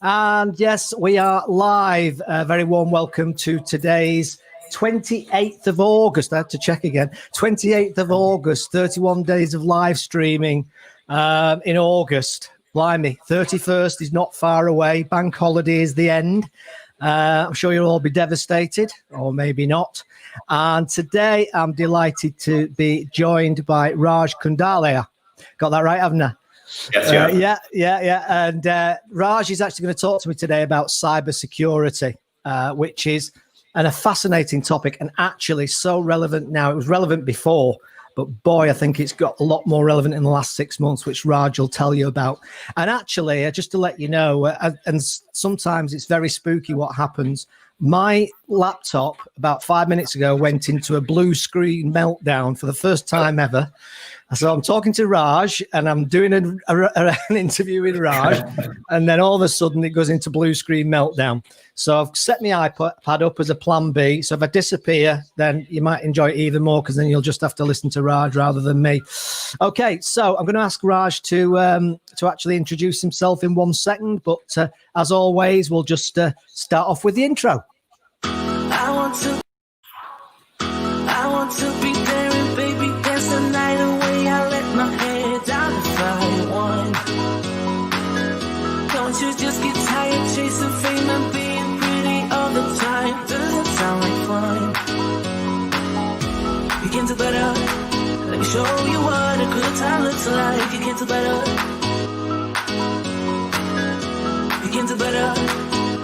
And yes, we are live. A very warm welcome to today's 28th of August. I had to check again. 28th of August, 31 days of live streaming in August. Blimey, 31st is not far away. Bank holiday is the end. I'm sure you'll all be devastated, or maybe not. And today I'm delighted to be joined by Raj Kundalia. Got that right, haven't I? Yes, yeah. And Raj is actually going to talk to me today about cybersecurity, which is a fascinating topic and actually so relevant now. It was relevant before, but boy, I think it's got a lot more relevant in the last 6 months, which Raj will tell you about. And actually, just to let you know, and sometimes it's very spooky what happens. My laptop about 5 minutes ago went into a blue screen meltdown for the first time ever. So I'm talking to Raj and I'm doing an interview with Raj, and then all of a sudden it goes into blue screen meltdown. So I've set my iPad up as a plan B. So if I disappear, then you might enjoy it even more, because then you'll just have to listen to Raj rather than me. Okay, so I'm going to ask Raj to actually introduce himself in 1 second. But as always, we'll just start off with the intro. I want to be there and baby dance the night away. I let my head down if I want. Don't you just get tired chasing fame and being pretty all the time? Doesn't sound like fun. You can do better. Let me show you what a good time looks like. You can do better. You can do better.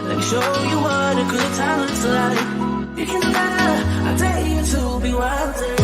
Let me show you what a good time looks like. You can do better. I dare you to be wilder.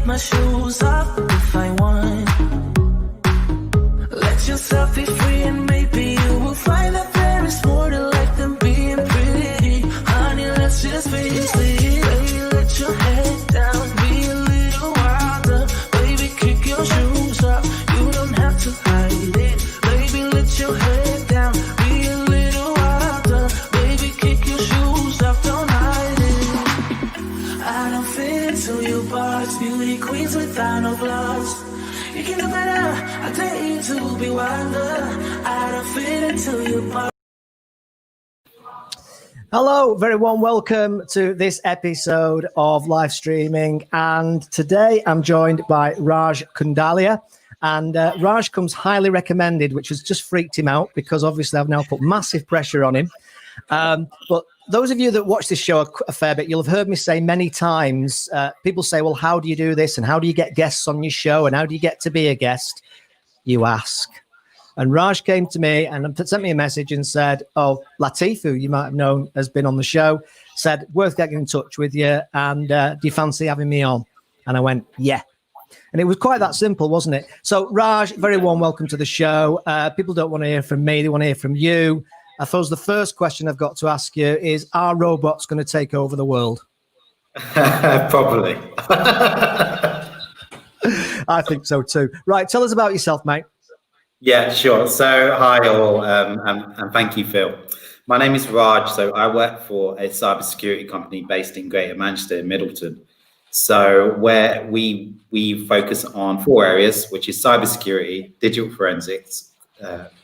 My shoes off if I want. Let yourself be free and maybe you will find that there is more to life than being pretty. Honey, let's just face it. Baby, let your head down, be a little wilder. Baby, kick your shoes up, you don't have to hide it. Baby, let your head down, be a little wilder. Baby, kick your shoes up, don't hide it. I don't fit into your box, beauty queens without no flaws. You can do better. I dare you to be wilder. I don't fit into your box. Hello, very warm welcome to this episode of live streaming. And today I'm joined by Raj Kundalia. And Raj comes highly recommended, which has just freaked him out because obviously I've now put massive pressure on him. But those of you that watch this show a fair bit, you'll have heard me say many times, people say, well, how do you do this? And how do you get guests on your show? And how do you get to be a guest? You ask. And Raj came to me and sent me a message and said, oh, Latif, who you might have known has been on the show, said, worth getting in touch with you. And do you fancy having me on? And I went, yeah. And it was quite that simple, wasn't it? So Raj, very warm welcome to the show. People don't want to hear from me. They want to hear from you. I suppose the first question I've got to ask you is, are robots going to take over the world? Probably. I think so too. Right, tell us about yourself, mate. Yeah, sure. So hi all, and thank you, Phil. My name is Raj. So I work for a cybersecurity company based in Greater Manchester, in Middleton. So where we focus on 4 areas, which is cybersecurity, digital forensics,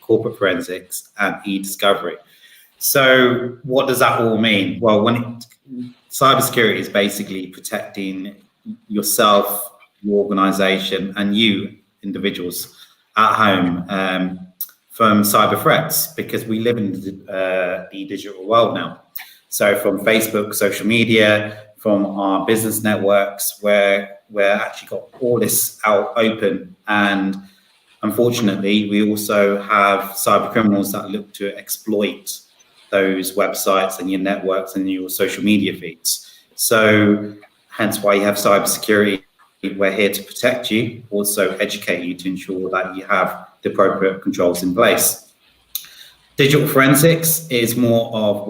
corporate forensics, and e-discovery. So what does that all mean? Well, cybersecurity is basically protecting yourself, your organization, and you individuals at home from cyber threats, because we live in the digital world now. So from Facebook, social media, from our business networks, where we're actually got all this out open. And unfortunately, we also have cyber criminals that look to exploit those websites and your networks and your social media feeds. So hence why you have cybersecurity we're here to protect you, also educate you to ensure that you have the appropriate controls in place. Digital forensics is more of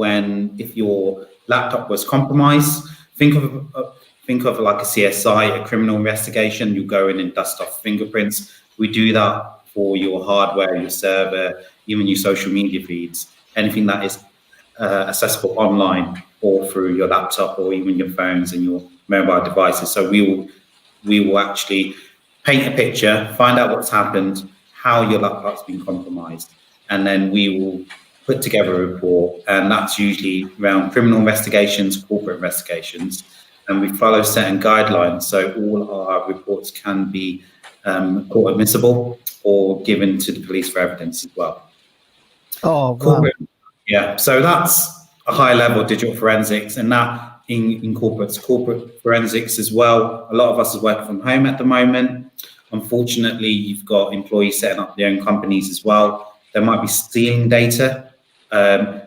if your laptop was compromised, think of like a CSI, a criminal investigation. You go in and dust off fingerprints. We do that for your hardware, your server, even your social media feeds, anything that is accessible online or through your laptop or even your phones and your mobile devices. So we will actually paint a picture, find out what's happened, how your laptop's been compromised, and then we will put together a report, and that's usually around criminal investigations, corporate investigations, and we follow certain guidelines. So all our reports can be court admissible or given to the police for evidence as well. Oh, wow. Yeah, so that's a high level digital forensics, and that incorporates corporate forensics as well. A lot of us are working from home at the moment. Unfortunately, you've got employees setting up their own companies as well. There might be stealing data.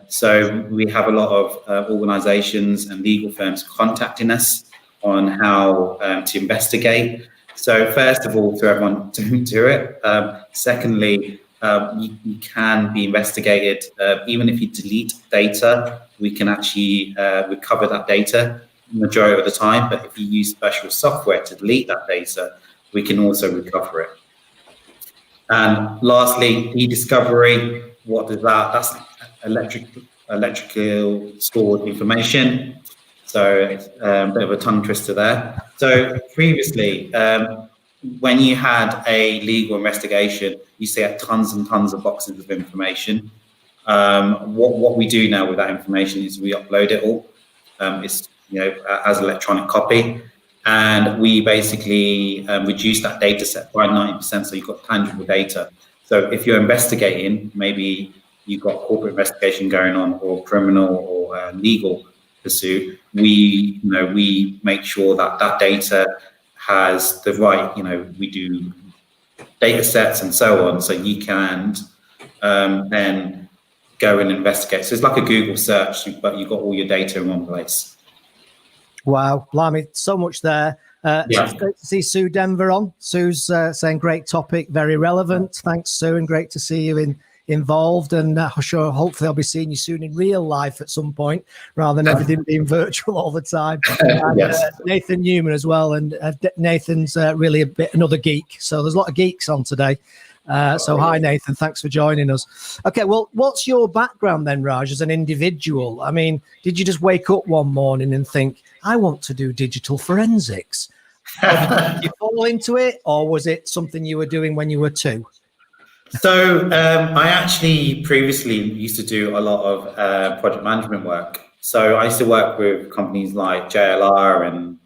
So we have a lot of organizations and legal firms contacting us on how to investigate. So first of all, to everyone, don't do it. Secondly, you can be investigated. Even if you delete data, we can actually recover that data majority of the time. But if you use special software to delete that data, we can also recover it. And lastly, e-discovery. What is that? That's electrical stored information. So it's a bit of a tongue twister there. So previously, when you had a legal investigation, you see tons and tons of boxes of information. What we do now with that information is we upload it all. It's as electronic copy, and we basically reduce that data set by 90%. So you've got tangible data. So if you're investigating, maybe you've got corporate investigation going on, or criminal or legal pursuit, we make sure that that data has the right, we do data sets and so on, so you can then go and investigate. So it's like a Google search, but you've got all your data in one place. Wow, blimey, so much there. It's great to see Sue Denver on. Sue's saying great topic, very relevant. Thanks, Sue, and great to see you involved. And sure, hopefully I'll be seeing you soon in real life at some point, rather than everything being virtual all the time. And, yes. Nathan Newman as well. And Nathan's really another geek. So there's a lot of geeks on today. So hi, Nathan. Thanks for joining us. Okay, well, what's your background then, Raj, as an individual? I mean, did you just wake up one morning and think, I want to do digital forensics? Did you fall into it, or was it something you were doing when you were 2? So I actually previously used to do a lot of project management work. So I used to work with companies like JLR and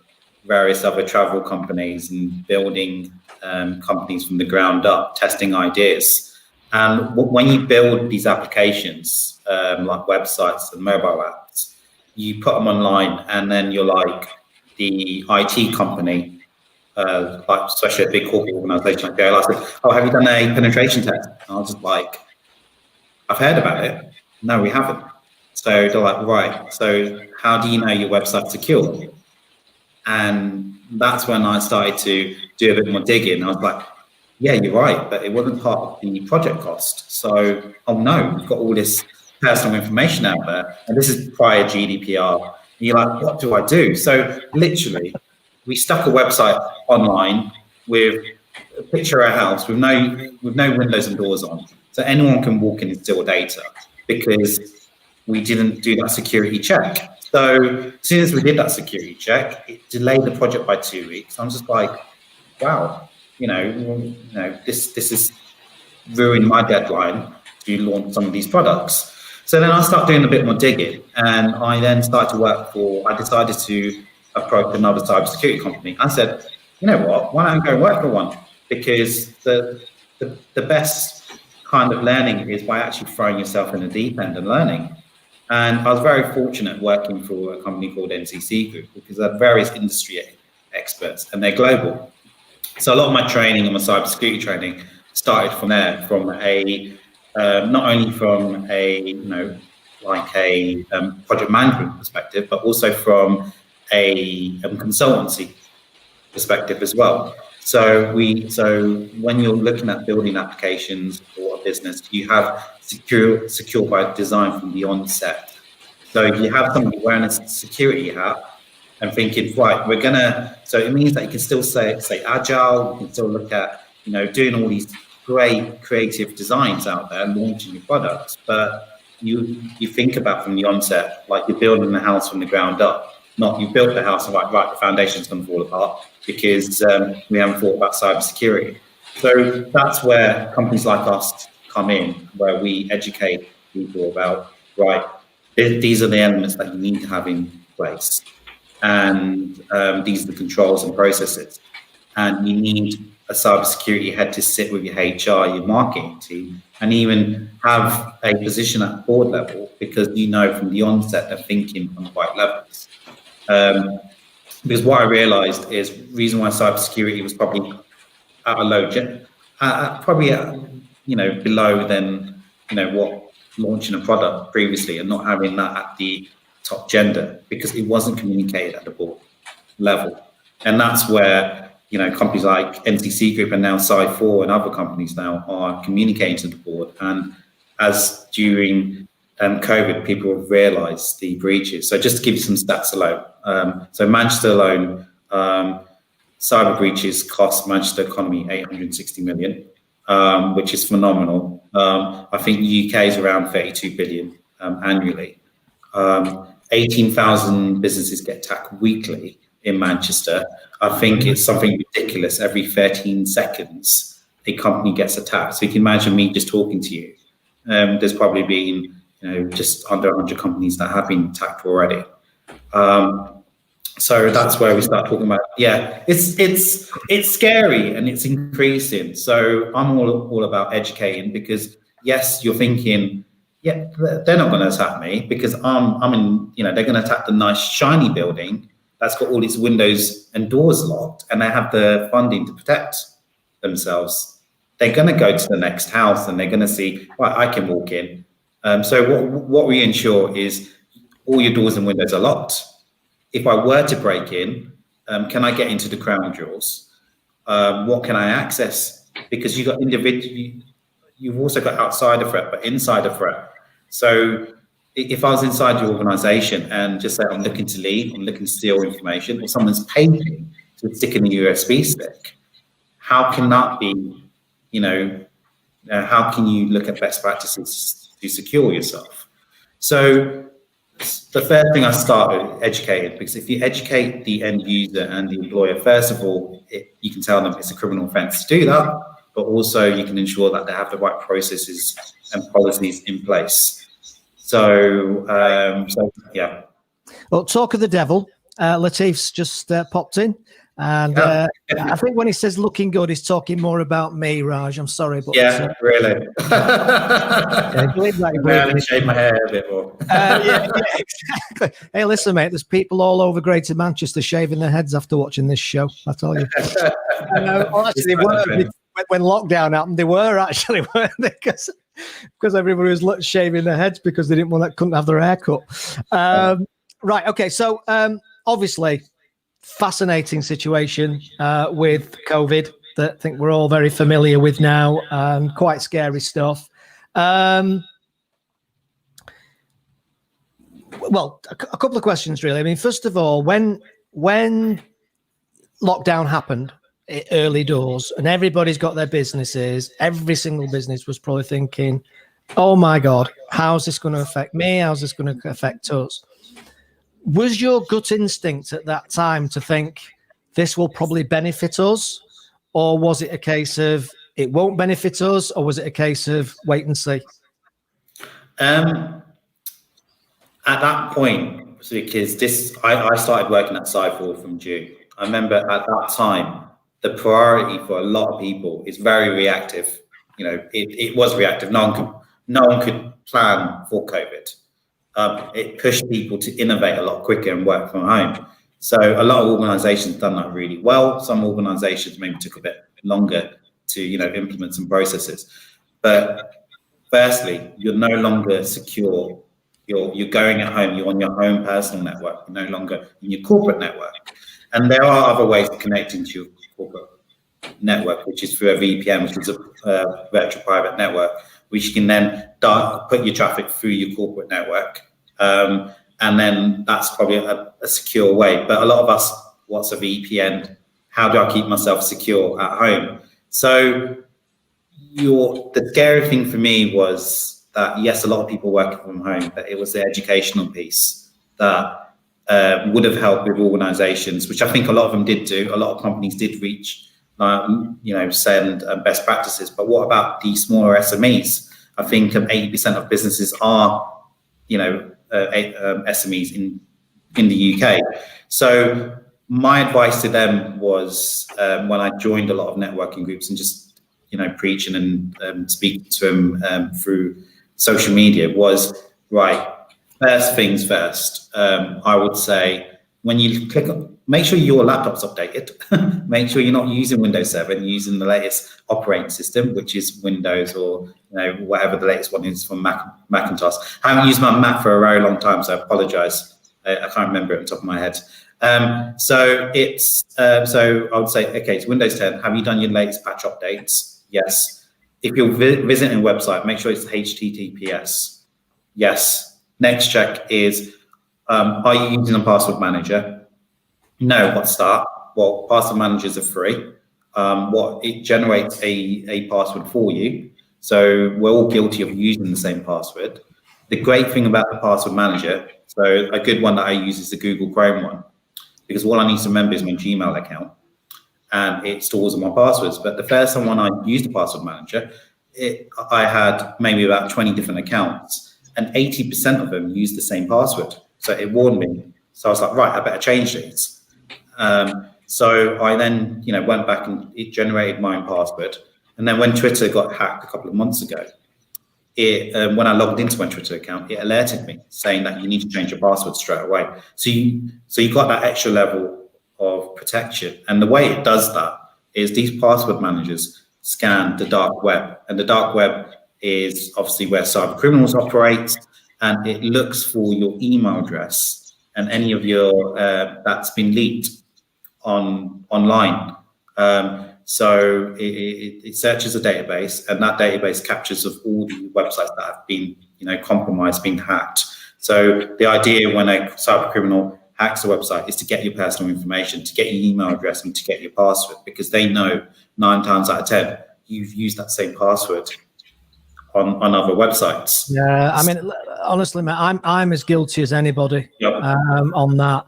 various other travel companies, and building companies from the ground up, testing ideas. And when you build these applications, like websites and mobile apps, you put them online, and then you're like the IT company, like especially a big corporate organization like JLR, said, "Oh, have you done a penetration test?" And I was just like, "I've heard about it." "No, we haven't." So they're like, "Right, so how do you know your website's secure?" And that's when I started to do a bit more digging. I was like, "Yeah, you're right, but it wasn't part of the project cost." So, oh no, we've got all this personal information out there, and this is prior GDPR. And you're like, what do I do? So literally, we stuck a website online with a picture of a house with no windows and doors on, so anyone can walk in and steal data, because we didn't do that security check. So as soon as we did that security check, it delayed the project by 2 weeks. I'm just like, wow, this is ruined my deadline to launch some of these products. So then I started doing a bit more digging, and I then started to I decided to approach another cybersecurity company. I said, you know what, why don't I go work for one? Because the best kind of learning is by actually throwing yourself in the deep end and learning. And I was very fortunate working for a company called NCC Group, because they're various industry experts and they're global. So a lot of my training and my cybersecurity training started from there, from not only from a project management perspective, but also from a consultancy perspective as well. So when you're looking at building applications for a business, you have secure by design from the onset. So if you have somebody wearing a security hat and thinking, right, so it means that you can still say agile, you can still look at, doing all these great creative designs out there, launching your products, but you think about from the onset, like you're building the house from the ground up, not you built the house and right, the foundation's going to fall apart because we haven't thought about cybersecurity. So that's where companies like us come in, where we educate people about, right, these are the elements that you need to have in place. And these are the controls and processes. And you need a cybersecurity head to sit with your HR, your marketing team, and even have a position at board level, because from the onset they're thinking on the right levels. Because what I realized is the reason why cybersecurity was probably at a low, below than what launching a product previously, and not having that at the top gender, because it wasn't communicated at the board level. And that's where companies like NCC Group and now Sci4 and other companies now are communicating to the board. And as during COVID, people have realised the breaches. So just to give you some stats alone, so Manchester alone, cyber breaches cost Manchester economy 860 million, which is phenomenal. I think the UK is around 32 billion annually. 18,000 businesses get attacked weekly in Manchester. I think it's something ridiculous. Every 13 seconds, a company gets attacked. So you can imagine me just talking to you. There's probably been, just under 100 companies that have been attacked already. So that's where we start talking about, it's scary and it's increasing. So I'm all about educating, because yes, you're thinking, they're not going to attack me because I'm in, they're going to attack the nice shiny building that's got all its windows and doors locked, and they have the funding to protect themselves. They're going to go to the next house and they're going to see, right, I can walk in. So what we ensure is all your doors and windows are locked. If I were to break in, can I get into the crown jewels? What can I access? Because you've got you've also got outside a threat, but inside a threat. So if I was inside your organization and just say, I'm looking to leave, I'm looking to steal information, or someone's paid me to stick in a USB stick, how can that be, how can you look at best practices to secure yourself? So the first thing I started educating, because if you educate the end user and the employer, first of all, you can tell them it's a criminal offense to do that, but also you can ensure that they have the right processes and policies in place. So yeah. Well, talk of the devil. Latif's just popped in. And I think when he says looking good, he's talking more about me, Raj. I'm sorry. But really. I believe that. Shave my hair a bit more. Exactly. Hey, listen, mate, there's people all over Greater Manchester shaving their heads after watching this show. I tell you. Actually, when lockdown happened, they were actually, weren't they? Because everybody was shaving their heads because they couldn't have their hair cut. Right. Okay. So obviously, fascinating situation with COVID that I think we're all very familiar with now. Quite scary stuff. Well, a couple of questions, really. I mean, first of all, when lockdown happened, early doors, and everybody's got their businesses, every single business was probably thinking, oh my God, how's this going to affect me? How's this going to affect us? Was your gut instinct at that time to think this will probably benefit us? Or was it a case of it won't benefit us? Or was it a case of wait and see? At that point, because I started working at Sci4 from June. I remember at that time, the priority for a lot of people is very reactive. It was reactive. No one could plan for COVID. It pushed people to innovate a lot quicker and work from home. So a lot of organizations done that really well. Some organizations maybe took a bit longer to, implement some processes. But firstly, you're no longer secure. You're going at home. You're on your own personal network. You're no longer in your corporate network. And there are other ways of connecting to your corporate network, which is through a VPN, which is a virtual private network, which you can then put your traffic through your corporate network. And then that's probably a secure way. But a lot of us, what's a VPN? How do I keep myself secure at home? So the scary thing for me was that, yes, a lot of people working from home, but it was the educational piece that would have helped with organizations, which I think a lot of them did do. A lot of companies did reach, send best practices. But what about the smaller SMEs? I think 80% of businesses are, SMEs in the UK. So my advice to them was, when I joined a lot of networking groups and just, preaching and speaking to them through social media, was, right, first things first. I would say, when you click on, make sure your laptop's updated. Make sure you're not using Windows 7, using the latest operating system, which is Windows or whatever the latest one is from Macintosh. I haven't used my Mac for a very long time, so I apologize. I can't remember it on top of my head. So I would say, okay, it's Windows 10. Have you done your latest patch updates? Yes. If you're visiting a website, make sure it's HTTPS. Yes. Next check is, are you using a password manager? No. What's that? Well, password managers are free. It generates a password for you. So we're all guilty of using the same password. The great thing about the password manager, so a good one that I use is the Google Chrome one, because all I need to remember is my Gmail account, and it stores all my passwords. But the first time when I used the password manager, I had maybe about 20 different accounts, and 80% of them used the same password. So it warned me. So I was like, right, I better change these. So I then, went back and it generated my own password. And then when Twitter got hacked a couple of months ago, when I logged into my Twitter account, it alerted me saying that you need to change your password straight away. So you got that extra level of protection. And the way it does that is these password managers scan the dark web, and the dark web is obviously where cyber criminals operate, and it looks for your email address and any of your that's been leaked online. So it searches a database, and that database captures of all the websites that have been, compromised, been hacked. So the idea when a cyber criminal hacks a website is to get your personal information, to get your email address, and to get your password, because they know 9 times out of 10 you've used that same password on other websites. Yeah, I mean, honestly, mate, I'm as guilty as anybody. Yep. On that.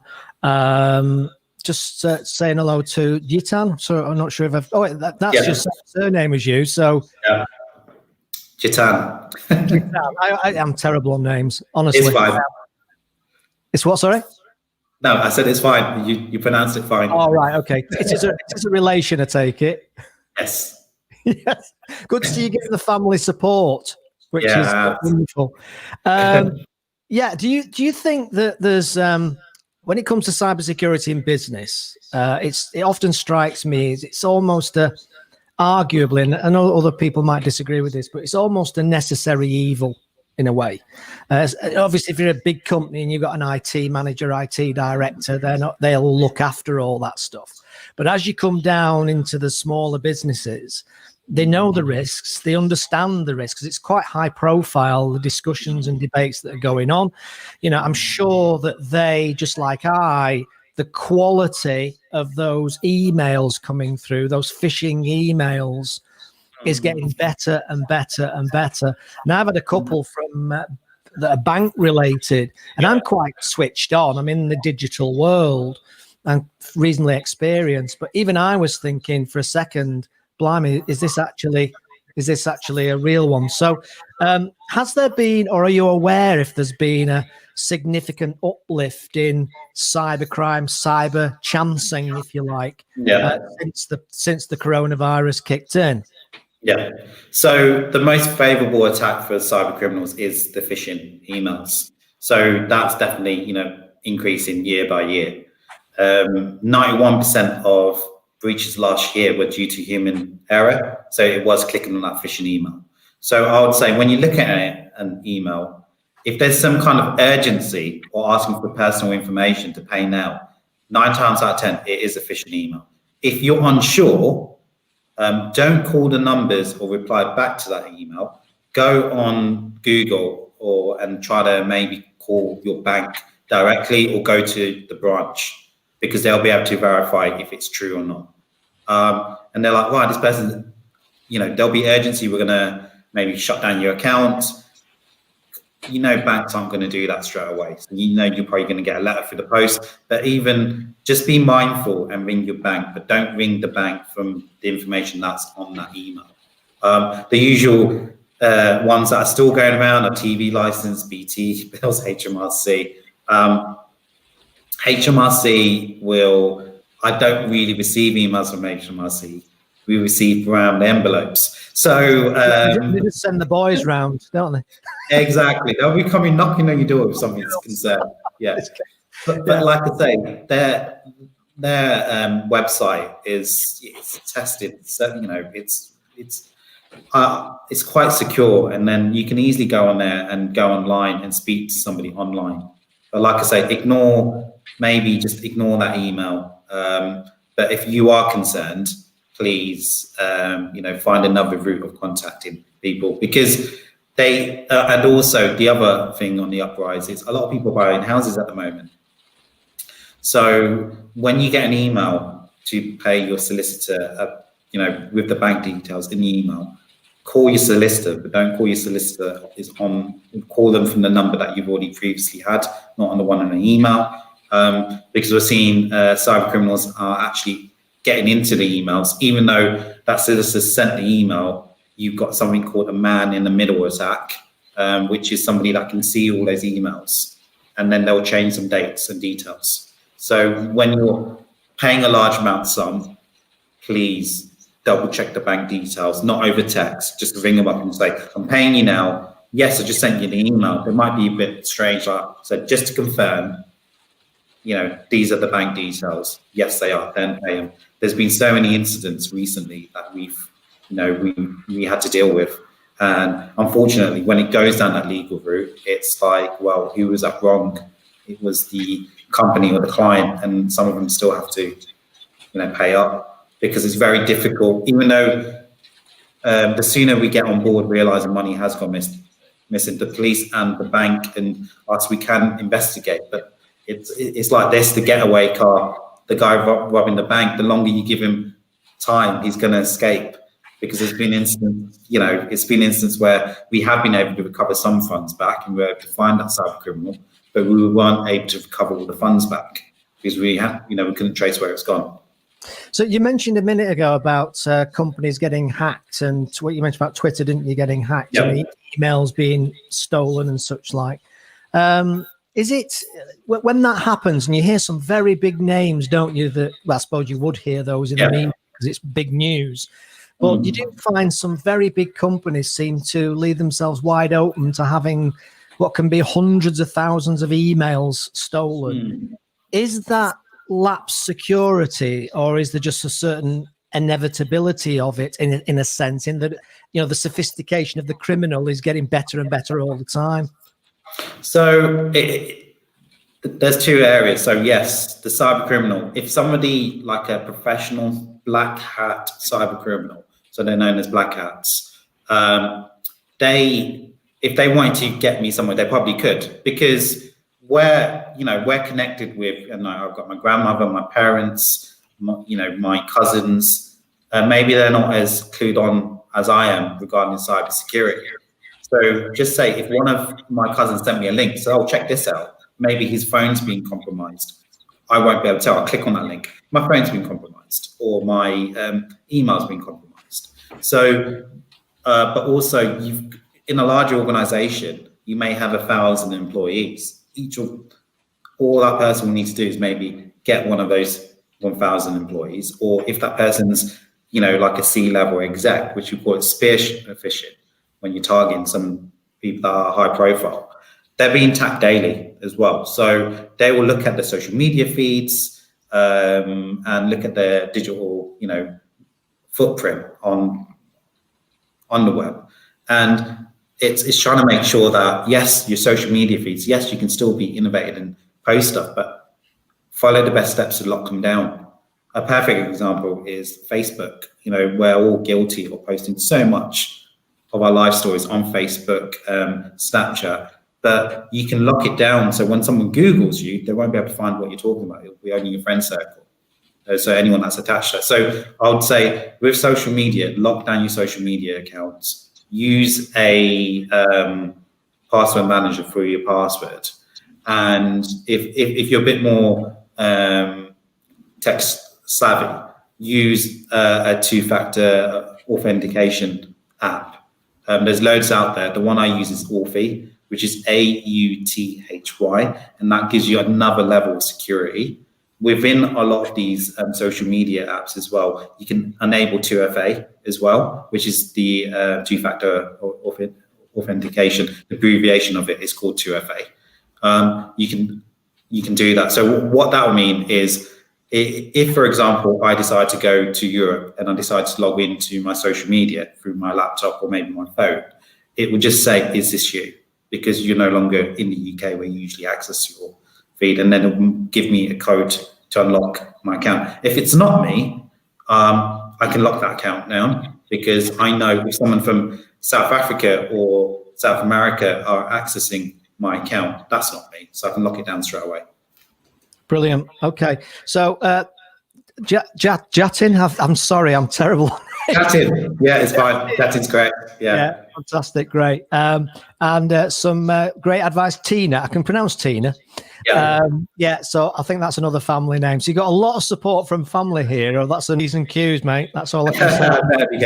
Just saying hello to Jitan. So I'm not sure if that's your surname as you. So yeah, Jitan. I am terrible on names, honestly. It's fine. It's what? Sorry. No, I said it's fine. You pronounced it fine. Oh, right. Okay. It is a relation, I take it. Yes. Yes. Good to see you getting the family support, which is wonderful. Yeah. Do you think that there's when it comes to cybersecurity in business, it often strikes me as it's almost arguably, and I know other people might disagree with this, but it's almost a necessary evil in a way. Obviously, if you're a big company and you've got an IT manager, IT director, they'll look after all that stuff. But as you come down into the smaller businesses, they know the risks, they understand the risks. It's quite high profile, the discussions and debates that are going on. I'm sure that they, just like the quality of those emails coming through, those phishing emails, is getting better and better and better. And I've had a couple from that are bank related, and I'm quite switched on. I'm in the digital world and reasonably experienced, but even I was thinking for a second, blimey, is this actually a real one? So has there been, or are you aware if there's been a significant uplift in cybercrime, cyber chancing, if you like, since the coronavirus kicked in? Yeah. So the most favorable attack for cyber criminals is the phishing emails. So that's definitely, increasing year by year. 91% of breaches last year were due to human error. So it was clicking on that phishing email. So I would say when you look at an email, if there's some kind of urgency or asking for personal information to pay now, 9 times out of 10, it is a phishing email. If you're unsure, don't call the numbers or reply back to that email. Go on Google and try to maybe call your bank directly or go to the branch, because they'll be able to verify if it's true or not. And they're like, right, this person, there'll be urgency. We're going to maybe shut down your account. Banks aren't going to do that straight away. So you're probably going to get a letter through the post. But even just be mindful and ring your bank, but don't ring the bank from the information that's on that email. The usual ones that are still going around are TV license, BT bills, HMRC. HMRC I don't really receive emails from HMRC. We receive round envelopes. So they just send the boys round, don't they? Exactly. They'll be coming knocking on your door with something's concerned. Yeah. But like I say, their website it's tested. So, it's quite secure, and then you can easily go on there and go online and speak to somebody online. But like I say, just ignore that email. But if you are concerned, please, find another route of contacting people, because and also the other thing on the uprise is a lot of people buying houses at the moment. So when you get an email to pay your solicitor, with the bank details in the email, call your solicitor, but don't call your solicitor call them from the number that you've already previously had, not on the one in the email, because we're seeing cyber criminals are actually getting into the emails, even though that solicitor sent the email. You've got something called a man in the middle attack, which is somebody that can see all those emails, and then they'll change some dates and details. So when you're paying a large amount sum, please double check the bank details, not over text. Just ring them up and say, I'm paying you now. Yes, I just sent you the email. It might be a bit strange. So just to confirm, these are the bank details. Yes, they are. Then pay them. There's been so many incidents recently that we had to deal with. And unfortunately, when it goes down that legal route, it's like, well, who was up wrong? It was the company or the client, and some of them still have to, pay up, because it's very difficult, even though the sooner we get on board realizing money has gone missing, the police and the bank and us, we can investigate. But it's like this, the getaway car, the guy robbing the bank, the longer you give him time, he's going to escape. Because there's been instances where we have been able to recover some funds back, and we're able to find that cyber criminal, but we weren't able to recover all the funds back because we couldn't trace where it's gone. So you mentioned a minute ago about companies getting hacked, and what you mentioned about Twitter, didn't you, getting hacked? Yep. And emails being stolen and such like. Is it, when that happens and you hear some very big names, don't you, that, well, I suppose you would hear those in the media because it's big news. But you do find some very big companies seem to leave themselves wide open to having what can be hundreds of thousands of emails stolen. Is that lapse security, or is there just a certain inevitability of it in a sense, in that, the sophistication of the criminal is getting better and better all the time? So there's two areas. So yes, the cyber criminal, if somebody like a professional black hat cyber criminal, so they're known as black hats, if they wanted to get me somewhere, they probably could, because we're connected with, I've got my grandmother, my parents, my cousins, maybe they're not as clued on as I am regarding cyber security. So just say if one of my cousins sent me a link, so I'll check this out. Maybe his phone's been compromised. I won't be able to tell. I'll click on that link. My phone's been compromised, or my email's been compromised. So, but also in a larger organization, you may have 1,000 employees. All that person will need to do is maybe get one of those 1,000 employees, or if that person's, like a C-level exec, which we call it spear phishing, when you're targeting some people that are high profile, they're being tapped daily as well. So they will look at the social media feeds and look at their digital, footprint on the web. And it's trying to make sure that, yes, your social media feeds, yes, you can still be innovative and post stuff, but follow the best steps to lock them down. A perfect example is Facebook. You know, we're all guilty of posting so much of our life stories on Facebook, Snapchat, but you can lock it down. So when someone Googles you, they won't be able to find what you're talking about. It'll be only your friend circle. So anyone that's attached to it. So I would say with social media, lock down your social media accounts. Use a password manager for your password. And if you're a bit more tech savvy, use a two-factor authentication app. There's loads out there. The one I use is Authy, which is AUTHY, and that gives you another level of security. Within a lot of these social media apps as well, you can enable 2FA as well, which is the two-factor authentication. The abbreviation of it is called 2FA. You can do that. So what that will mean is, if, for example, I decide to go to Europe and I decide to log into my social media through my laptop or maybe my phone, it will just say, is this you? Because you're no longer in the UK where you usually access your feed, and then it will give me a code to unlock my account. If it's not me, I can lock that account down, because I know if someone from South Africa or South America are accessing my account, that's not me. So I can lock it down straight away. Brilliant. Okay. So, Jatin, I'm sorry, I'm terrible. Jatin, yeah, it's fine. Jatin's great. Yeah, fantastic, great. And some great advice. Tina, I can pronounce Tina. Yeah. So I think that's another family name. So you got a lot of support from family here. Or that's the P's and Q's, mate. That's all I can say. Better be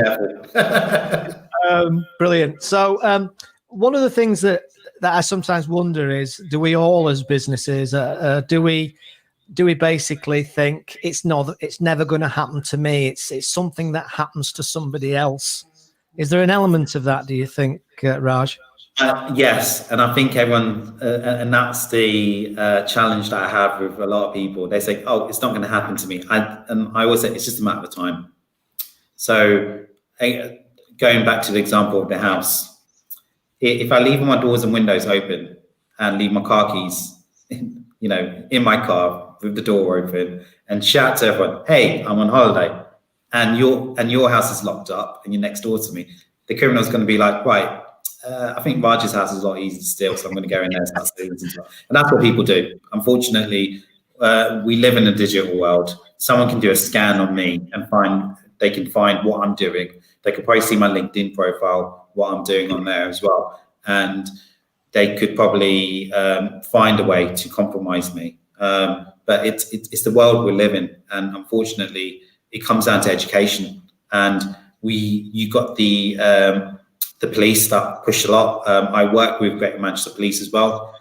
careful. Brilliant. So one of the things that I sometimes wonder is, do we all as businesses, do we basically think it's never going to happen to me? It's something that happens to somebody else. Is there an element of that, do you think, Raj? Yes, and I think everyone, and that's the challenge that I have with a lot of people. They say, "Oh, it's not going to happen to me," and I always say it's just a matter of time. So, going back to the example of the house, if I leave my doors and windows open and leave my car keys, in my car with the door open, and shout to everyone, "Hey, I'm on holiday," and your house is locked up and you're next door to me, the criminal's going to be like, right, I think Raj's house is a lot easier to steal, so I'm going to go in there and start stealing and stuff. And that's what people do. Unfortunately, we live in a digital world. Someone can do a scan on me and they can find what I'm doing. They could probably see my LinkedIn profile, what I'm doing on there as well. And they could probably find a way to compromise me. But it's the world we live in. And unfortunately, it comes down to education. And you got the police that push a lot. I work with Greater Manchester Police as well,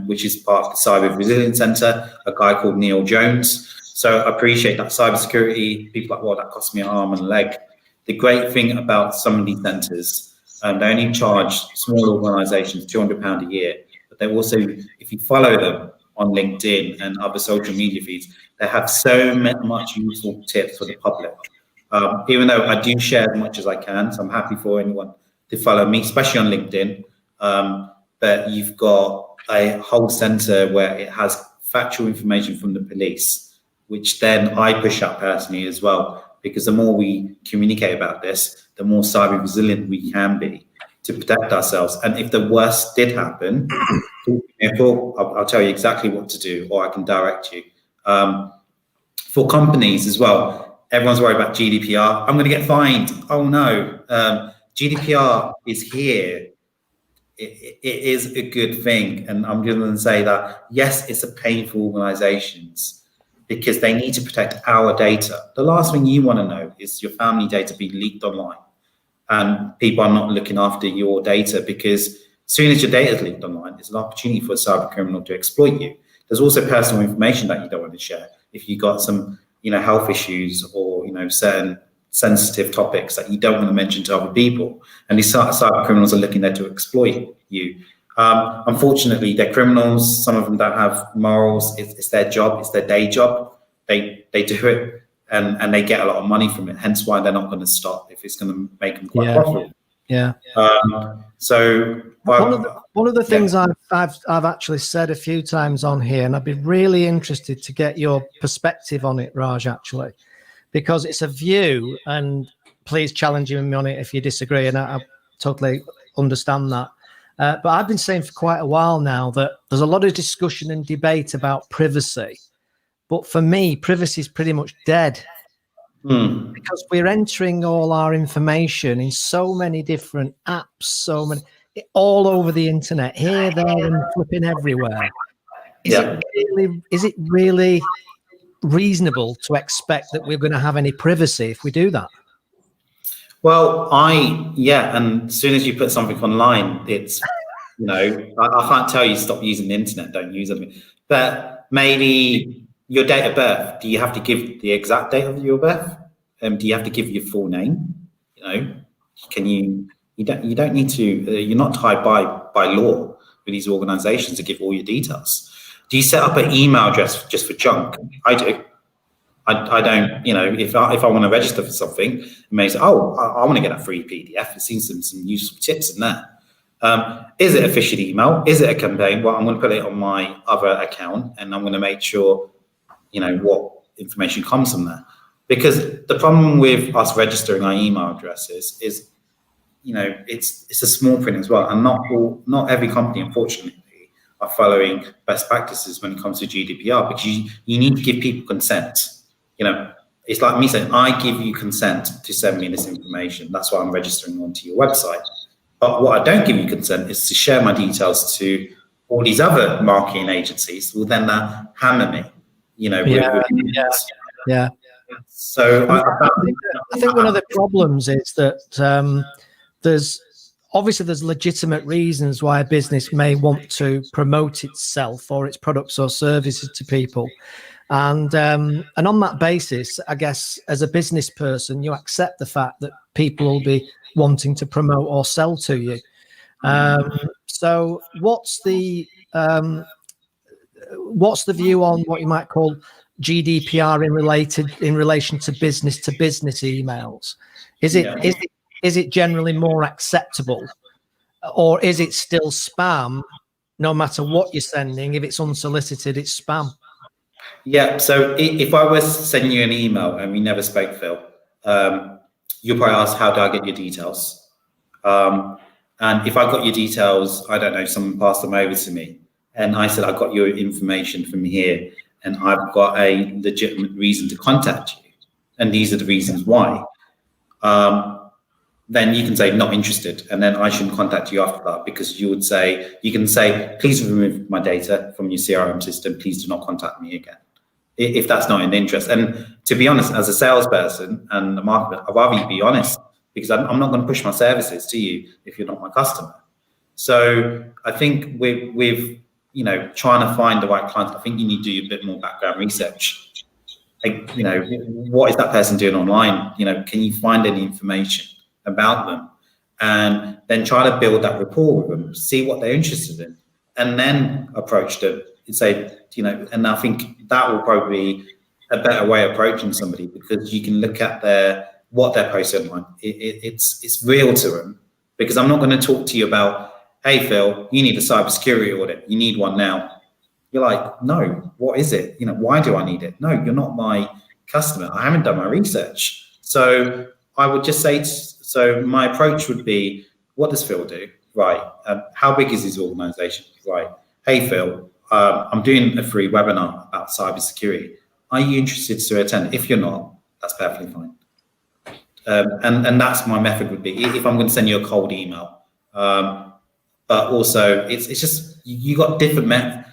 which is part of the Cyber Resilience Centre, a guy called Neil Jones. So I appreciate that cybersecurity. People are like, well, that cost me an arm and a leg. The great thing about some of these centres, they only charge small organisations £200 a year, but they also, if you follow them on LinkedIn and other social media feeds, they have so much useful tips for the public. Even though I do share as much as I can, so I'm happy for anyone to follow me, especially on LinkedIn. But you've got a whole centre where it has factual information from the police, which then I push up personally as well, because the more we communicate about this, the more cyber resilient we can be to protect ourselves. And if the worst did happen, I'll tell you exactly what to do, or I can direct you. For companies as well, everyone's worried about GDPR. I'm going to get fined. Oh no. GDPR is here. It is a good thing. And I'm going to say that, yes, it's a pain for organizations because they need to protect our data. The last thing you want to know is your family data being leaked online and people are not looking after your data, because as soon as your data is leaked online, there's an opportunity for a cyber criminal to exploit you. There's also personal information that you don't want to share. If you got some, health issues or, certain sensitive topics that you don't want to mention to other people, and these cyber criminals are looking there to exploit you. Unfortunately, they're criminals. Some of them don't have morals. It's their job. It's their day job. They do it, and they get a lot of money from it. Hence why they're not going to stop if it's going to make them quite profitable. Yeah. So one of the things I've actually said a few times on here, and I'd be really interested to get your perspective on it, Raj, actually, because it's a view, and please challenge me on it if you disagree, and I totally understand that. But I've been saying for quite a while now that there's a lot of discussion and debate about privacy. But for me, privacy is pretty much dead. Because we're entering all our information in so many different apps, all over the internet, here, there, and flipping everywhere. Is it really reasonable to expect that we're going to have any privacy if we do that? Well, and as soon as you put something online, it's, I can't tell you stop using the internet, don't use it. But maybe your date of birth, do you have to give the exact date of your birth? Do you have to give your full name? Can you don't need to, you're not tied by law with these organizations to give all your details. Do you set up an email address just for junk? I do. I don't, if I want to register for something, it may say, I want to get a free PDF. It seems some useful tips in there. Is it a phishing email? Is it a campaign? Well, I'm going to put it on my other account, and I'm going to make sure, what information comes from there. Because the problem with us registering our email addresses is, it's a small print as well, and not every company, unfortunately, are following best practices when it comes to GDPR, because you need to give people consent. It's like me saying, I give you consent to send me this information. That's why I'm registering onto your website. But what I don't give you consent is to share my details to all these other marketing agencies who will then hammer me, Yeah. So I think one of the problems is that there's legitimate reasons why a business may want to promote itself or its products or services to people. And on that basis, I guess as a business person, you accept the fact that people will be wanting to promote or sell to you. So what's the view on what you might call GDPR in relation to business emails? Is it generally more acceptable, or is it still spam? No matter what you're sending, if it's unsolicited, it's spam. Yeah. So if I was sending you an email and we never spoke, Phil, you'll probably ask, how do I get your details? And if I got your details, I don't know, someone passed them over to me, and I said, I got your information from here, and I've got a legitimate reason to contact you, and these are the reasons why, then you can say not interested, and then I shouldn't contact you after that, because you can say, please remove my data from your CRM system, please do not contact me again, if that's not in interest. And to be honest, as a salesperson and a marketer, I'd rather you be honest, because I'm not going to push my services to you if you're not my customer. So I think with trying to find the right client, I think you need to do a bit more background research. Like, what is that person doing online? Can you find any information about them? And then try to build that rapport with them, see what they're interested in, and then approach them and say, and I think that will probably be a better way of approaching somebody, because you can look at what they're posting online. It's real to them, because I'm not going to talk to you about, hey, Phil, you need a cybersecurity audit. You need one now. You're like, no, what is it? Why do I need it? No, you're not my customer. I haven't done my research. So I would just say, so my approach would be, what does Phil do? Right. How big is his organization? Right. Hey, Phil, I'm doing a free webinar about cybersecurity. Are you interested to attend? If you're not, that's perfectly fine. And that's my method would be, if I'm going to send you a cold email. But also it's just, you got different methods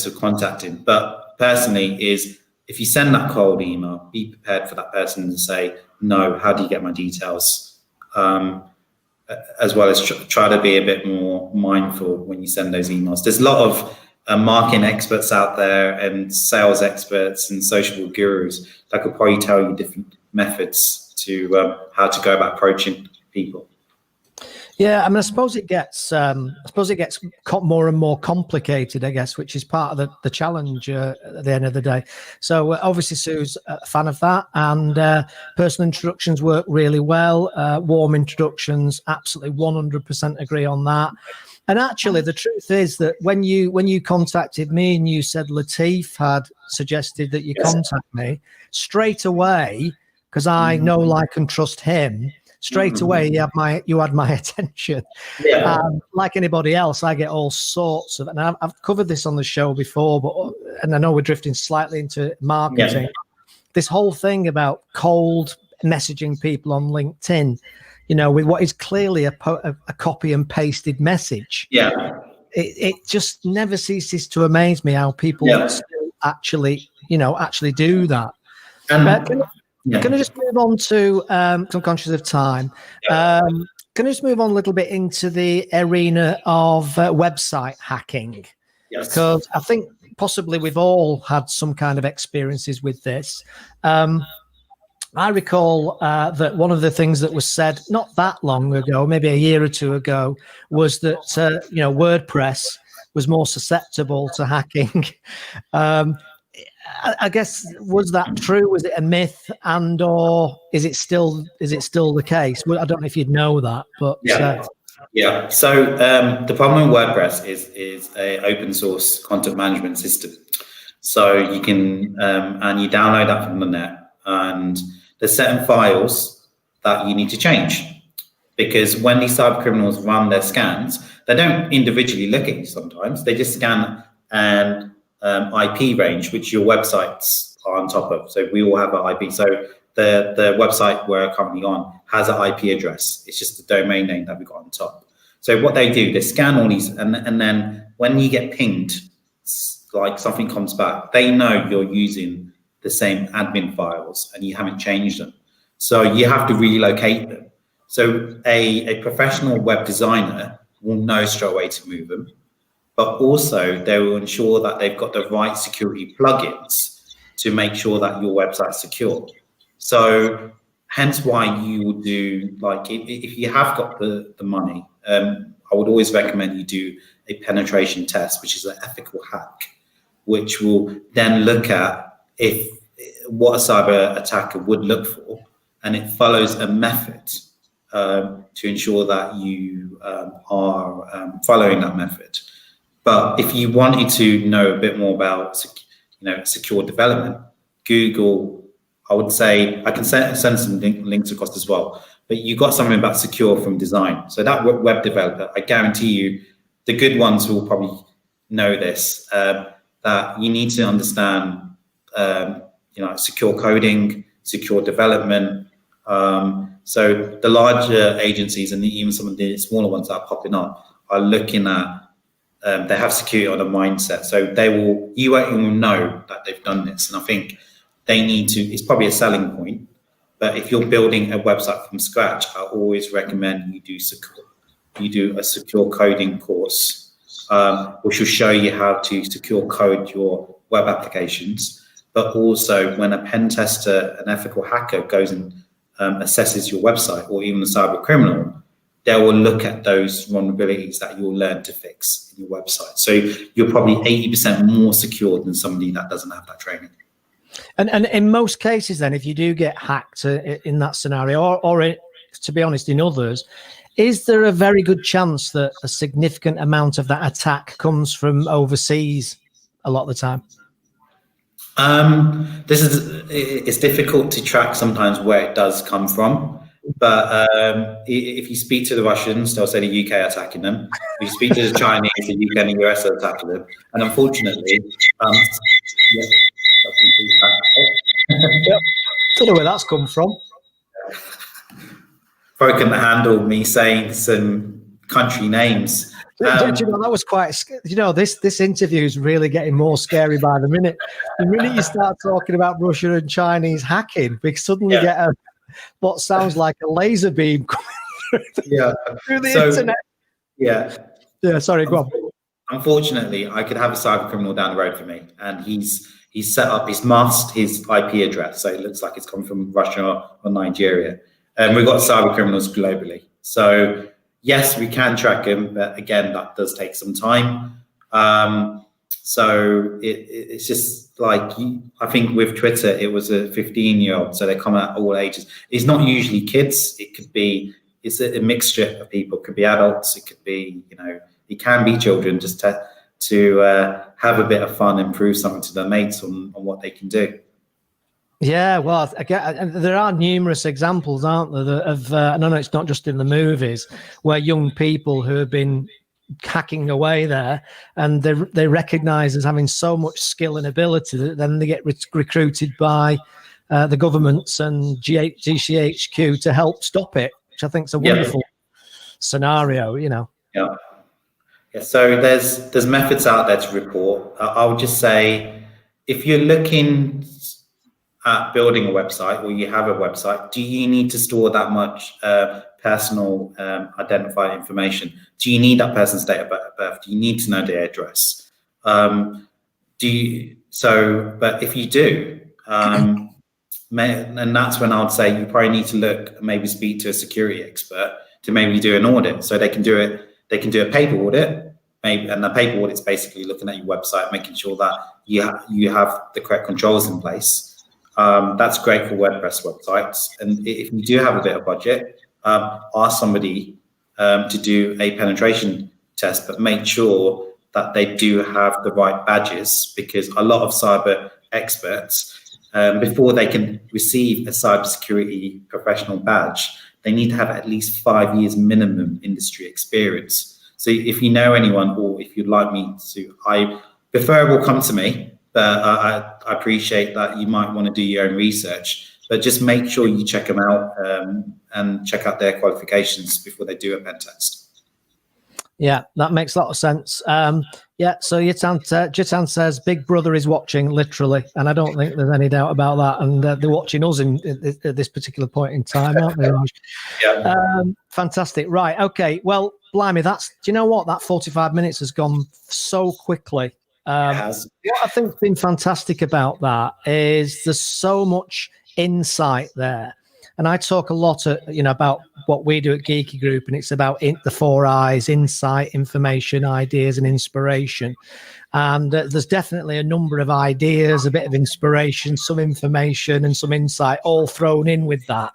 of contacting. But personally is, if you send that cold email, be prepared for that person to say, no, how do you get my details? As well as try to be a bit more mindful when you send those emails. There's a lot of marketing experts out there, and sales experts and social gurus that could probably tell you different methods to how to go about approaching people. Yeah, I mean, I suppose it gets more and more complicated, I guess, which is part of the challenge at the end of the day. So obviously, Sue's a fan of that, and personal introductions work really well. Warm introductions, absolutely 100% agree on that. And actually, the truth is that when you contacted me and you said Latif had suggested that you contact me straight away, because I know, like, and trust him. Straight away, you had my attention. Yeah. Like anybody else, I get all sorts of, and I've covered this on the show before, and I know we're drifting slightly into marketing. Yeah. This whole thing about cold messaging people on LinkedIn, with what is clearly a copy and pasted message. Yeah. It just never ceases to amaze me how people still actually do that. Can I just move on to, I'm conscious of time. Can I just move on a little bit into the arena of website hacking? Yes. Because I think possibly we've all had some kind of experiences with this. I recall that one of the things that was said not that long ago, maybe a year or two ago, was that, WordPress was more susceptible to hacking. I guess, was that true? Was it a myth, or is it still the case? Well, I don't know if you'd know that, but yeah. So the problem with WordPress is a open source content management system. So you can and you download that from the net, and there's certain files that you need to change, because when these cyber criminals run their scans, they don't individually look at you. Sometimes they just scan and IP range, which your websites are on top of. So we all have an IP. So the website we're currently on has an IP address. It's just the domain name that we got on top. So what they do, they scan all these, and then when you get pinged, like something comes back, they know you're using the same admin files and you haven't changed them. So you have to relocate them. So a professional web designer will know straight away to move them. But also they will ensure that they've got the right security plugins to make sure that your website's secure. So hence why you would do, like, if you have got the money, I would always recommend you do a penetration test, which is an ethical hack, which will then look at what a cyber attacker would look for, and it follows a method to ensure that you are following that method. But if you wanted to know a bit more about, secure development, Google, I would say, I can send some links across as well, but you got something about secure from design. So that web developer, I guarantee you, the good ones will probably know this, that you need to understand, secure coding, secure development. So the larger agencies and even some of the smaller ones that are popping up are looking at, they have security on a mindset, so you won't even know that they've done this. And I think they need to, it's probably a selling point, but if you're building a website from scratch, I always recommend you do a secure coding course, which will show you how to secure code your web applications. But also when a pen tester, an ethical hacker goes and assesses your website, or even a cyber criminal, they will look at those vulnerabilities that you'll learn to fix in your website. So you're probably 80% more secure than somebody that doesn't have that training. And in most cases, then, if you do get hacked in that scenario, or to be honest, in others, is there a very good chance that a significant amount of that attack comes from overseas a lot of the time? It's difficult to track sometimes where it does come from. But if you speak to the Russians, they'll say the UK attacking them. If you speak to the Chinese, the UK and the US are attacking them. And unfortunately, don't know where that's come from. Broken the handle me saying some country names. That was quite. This interview is really getting more scary by the minute. The minute you start talking about Russia and Chinese hacking, we suddenly get what sounds like a laser beam coming through the internet. Yeah. Sorry, go on. Unfortunately, I could have a cyber criminal down the road for me, and he's set up, he's masked his IP address, so it looks like it's come from Russia or Nigeria. And we've got cyber criminals globally. So Yes, we can track them, but again, that does take some time. So it's just like, I think with Twitter, it was a 15-year-old, so they come at all ages. It's not usually kids. It's a mixture of people. It could be adults. It could be, it can be children, just to have a bit of fun and prove something to their mates on what they can do. Yeah, well, again, there are numerous examples, aren't there, of, I know it's not just in the movies, where young people who have been hacking away there, and they recognise as having so much skill and ability that then they get recruited by the governments and GCHQ to help stop it, which I think is a wonderful scenario, Yeah. So there's methods out there to report. I would just say, if you're looking at building a website, or you have a website, do you need to store that much personal identifier information? Do you need that person's date of birth? Do you need to know their address? But if you do, and that's when I would say you probably need to look, maybe speak to a security expert to maybe do an audit. So they can do it. They can do a paper audit, maybe, and the paper audit is basically looking at your website, making sure that you have the correct controls in place. That's great for WordPress websites. And if you do have a bit of budget, ask somebody to do a penetration test, but make sure that they do have the right badges, because a lot of cyber experts, before they can receive a cybersecurity professional badge, they need to have at least 5 years minimum industry experience. So if you know anyone, or if you'd like me to, I prefer will come to me. But I appreciate that you might want to do your own research, but just make sure you check them out and check out their qualifications before they do a pen test. Yeah, that makes a lot of sense. So Jitan says, Big Brother is watching, literally. And I don't think there's any doubt about that. And they're watching us at this particular point in time, aren't they, Raj? Yeah. Fantastic. Right. Okay. Well, blimey, do you know what? That 45 minutes has gone so quickly. What I think has been fantastic about that is there's so much insight there. And I talk a lot, about what we do at Geeky Group, and it's about the 4 I's: insight, information, ideas, and inspiration. And there's definitely a number of ideas, a bit of inspiration, some information, and some insight all thrown in with that.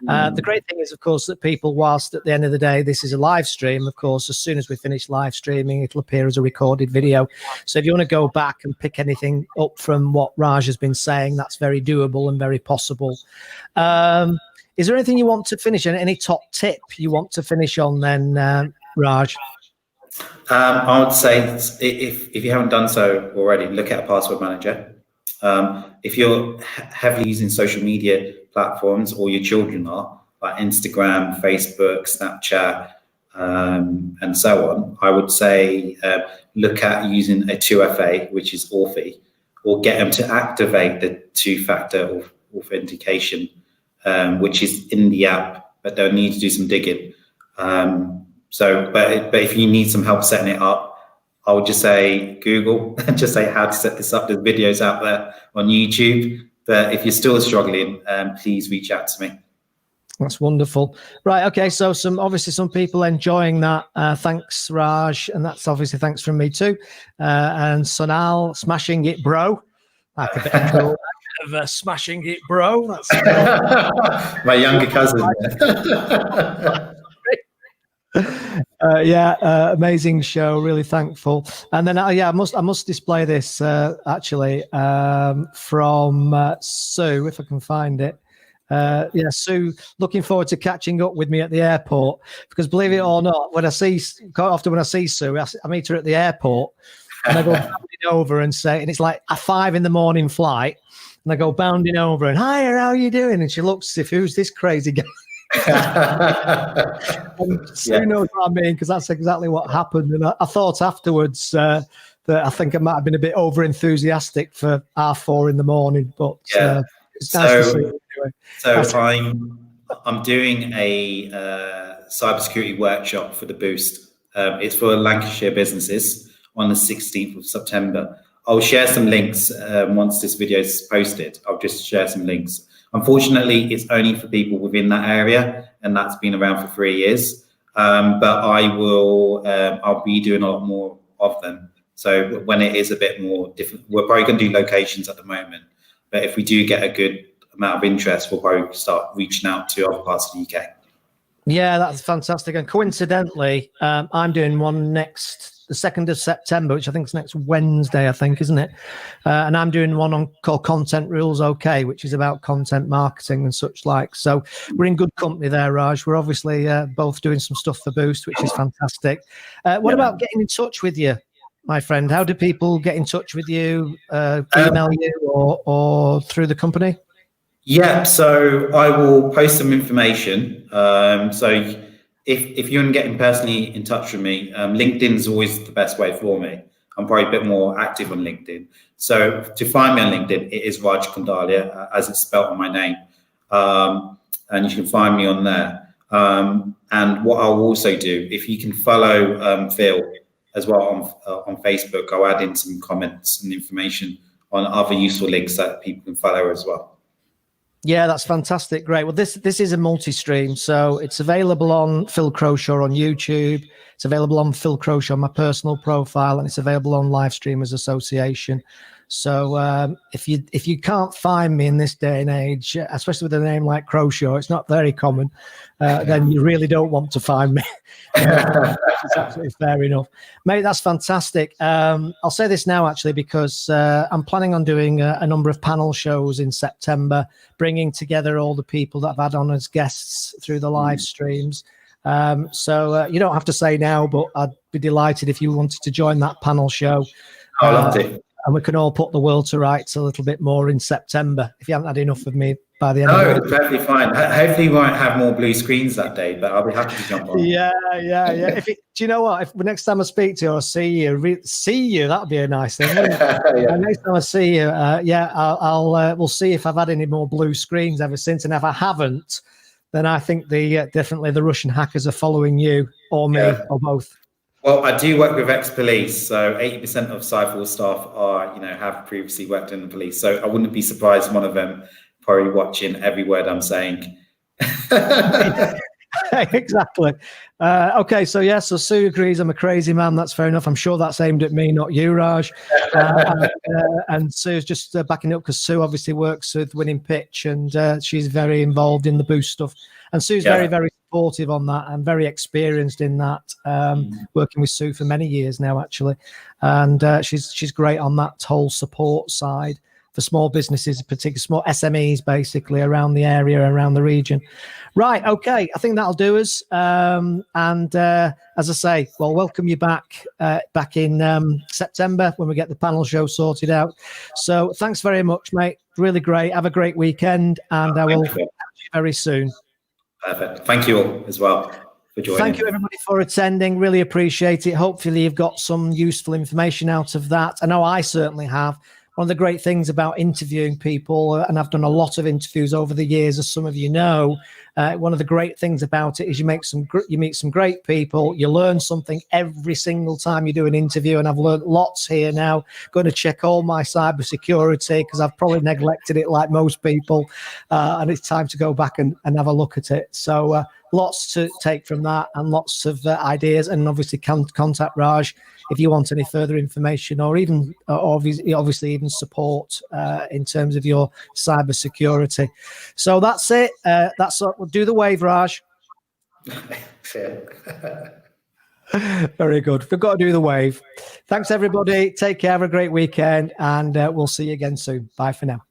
The great thing is, of course, that people, whilst at the end of the day, this is a live stream, of course, as soon as we finish live streaming, it'll appear as a recorded video. So if you want to go back and pick anything up from what Raj has been saying, that's very doable and very possible. Is there anything you want to finish on? Any top tip you want to finish on then, Raj? I would say, if you haven't done so already, look at a password manager. If you're heavily using social media platforms, or your children are, like Instagram, Facebook, Snapchat, and so on, I would say look at using a 2FA, which is Authy, or get them to activate the 2-factor authentication, which is in the app, but they'll need to do some digging. But if you need some help setting it up, I would just say Google, just say how to set this up. There's videos out there on YouTube. But if you're still struggling, please reach out to me. That's wonderful. Right. Okay. So some people enjoying that. Thanks, Raj. And that's obviously thanks from me too. And Sonal, smashing it, bro. Like a bit of smashing it, bro. That's my younger cousin. Amazing show. Really thankful. And then I must display this actually from Sue, if I can find it. Sue, looking forward to catching up with me at the airport, because believe it or not, quite often when I see Sue, I meet her at the airport, and I go bounding over and it's like a 5 a.m. flight, and I go bounding over and, hi, how are you doing? And she looks as if, who's this crazy guy? Sue knows what I mean, because that's exactly what happened. And I thought afterwards that I think I might have been a bit over enthusiastic for 4:30 in the morning, but it's nice to see you anyway. So I'm doing a cybersecurity workshop for the Boost. It's for Lancashire businesses on the 16th of September. I'll share some links once this video is posted. I'll just share some links. Unfortunately, it's only for people within that area, and that's been around for 3 years. but I'll be doing a lot more of them. So when it is a bit more different, we're probably going to do locations at the moment. But if we do get a good amount of interest, we'll probably start reaching out to other parts of the UK. Yeah, that's fantastic. And coincidentally, I'm doing one the 2nd of September, which I think is next Wednesday, I think, isn't it? And I'm doing one called Content Rules OK, which is about content marketing and such like. So we're in good company there, Raj. We're obviously both doing some stuff for Boost, which is fantastic. What about getting in touch with you, my friend? How do people get in touch with you, email you or through the company? Yeah, so I will post some information. So if you're getting personally in touch with me, LinkedIn is always the best way for me. I'm probably a bit more active on LinkedIn. So to find me on LinkedIn, it is Raj Kundalia, as it's spelled on my name. And you can find me on there. And what I'll also do, if you can follow Phil as well on Facebook, I'll add in some comments and information on other useful links that people can follow as well. Yeah, that's fantastic. Great. Well, this is a multi-stream, so it's available on Phil Croshaw on YouTube. It's available on Phil Croshaw on my personal profile, and it's available on Livestreamers Association. So if you can't find me in this day and age, especially with a name like Croshaw, it's not very common, then you really don't want to find me. It's absolutely fair enough. Mate, that's fantastic. I'll say this now, actually, because I'm planning on doing a number of panel shows in September, bringing together all the people that I've had on as guests through the live streams. So you don't have to say now, but I'd be delighted if you wanted to join that panel show. I'd love to. And we can all put the world to rights a little bit more in September, if you haven't had enough of me by the end of the No, it's perfectly fine. Hopefully we won't have more blue screens that day, but I'll be happy to jump on. Yeah. Do you know what? If the next time I speak to you or see you, that'd be a nice thing. Yeah. Next time I see you, we'll see if I've had any more blue screens ever since. And if I haven't, then I think definitely the Russian hackers are following you or me or both. Well, I do work with ex-police, so 80% of Cypher's staff have previously worked in the police. So I wouldn't be surprised one of them probably watching every word I'm saying. Exactly. Okay, so Sue agrees I'm a crazy man. That's fair enough. I'm sure that's aimed at me, not you, Raj. And Sue's just backing up because Sue obviously works with Winning Pitch, and she's very involved in the Boost stuff. And Sue's very, very supportive on that and very experienced in that, working with Sue for many years now, actually. And she's great on that whole support side for small businesses, particularly small SMEs, basically around the area, around the region. Right. Okay. I think that'll do us. And as I say, well, welcome you back in September when we get the panel show sorted out. So thanks very much, mate. Really great. Have a great weekend, and I will catch you very soon. Perfect. Thank you all as well for joining. Thank you, everybody, for attending. Really appreciate it. Hopefully you've got some useful information out of that. I know I certainly have. One of the great things about interviewing people, and I've done a lot of interviews over the years, as some of you know, one of the great things about it is you meet some great people. You learn something every single time you do an interview, and I've learned lots here now. Going to check all my cybersecurity because I've probably neglected it like most people, and it's time to go back and have a look at it. So lots to take from that, and lots of ideas, and obviously contact Raj if you want any further information, or even obviously even support in terms of your cyber security. So that's it. That's what we'll do. The wave, Raj. Very good. We've got to do the wave. Thanks, everybody. Take care. Have a great weekend, and we'll see you again soon. Bye for now.